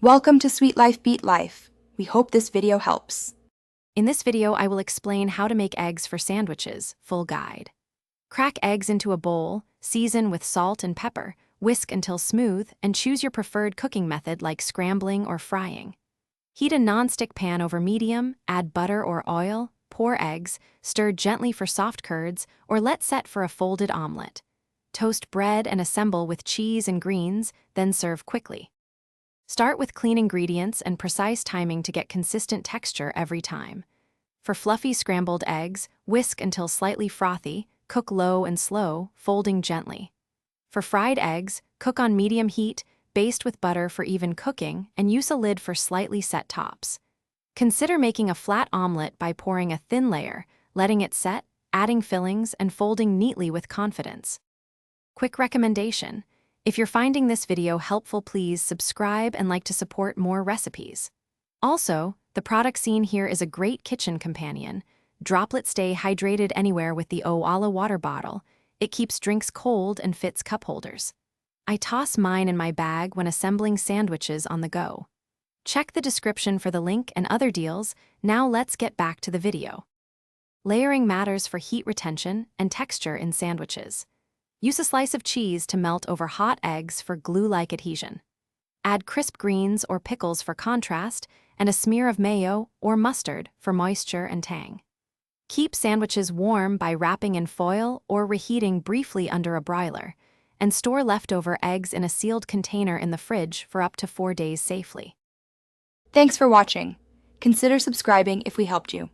Welcome to Sweet Life Beat Life. We hope this video helps. In this video, I will explain how to make eggs for sandwiches, full guide. Crack eggs into a bowl, season with salt and pepper, whisk until smooth, and choose your preferred cooking method like scrambling or frying. Heat a non-stick pan over medium, add butter or oil, pour eggs, stir gently for soft curds, or let set for a folded omelet. Toast bread and assemble with cheese and greens, then serve quickly. Start with clean ingredients and precise timing to get consistent texture every time. For fluffy scrambled eggs, whisk until slightly frothy, cook low and slow, folding gently. For fried eggs, cook on medium heat, baste with butter for even cooking, and use a lid for slightly set tops. Consider making a flat omelet by pouring a thin layer, letting it set, adding fillings, and folding neatly with confidence. Quick recommendation: if you're finding this video helpful, please subscribe and like to support more recipes. Also, the product seen here is a great kitchen companion. Droplets stay hydrated anywhere with the Owala water bottle. It keeps drinks cold and fits cup holders. I toss mine in my bag when assembling sandwiches on the go. Check the description for the link and other deals. Now let's get back to the video. Layering matters for heat retention and texture in sandwiches. Use a slice of cheese to melt over hot eggs for glue-like adhesion. Add crisp greens or pickles for contrast, and a smear of mayo or mustard for moisture and tang. Keep sandwiches warm by wrapping in foil or reheating briefly under a broiler, and store leftover eggs in a sealed container in the fridge for up to 4 days safely. Thanks for watching. Consider subscribing if we helped you.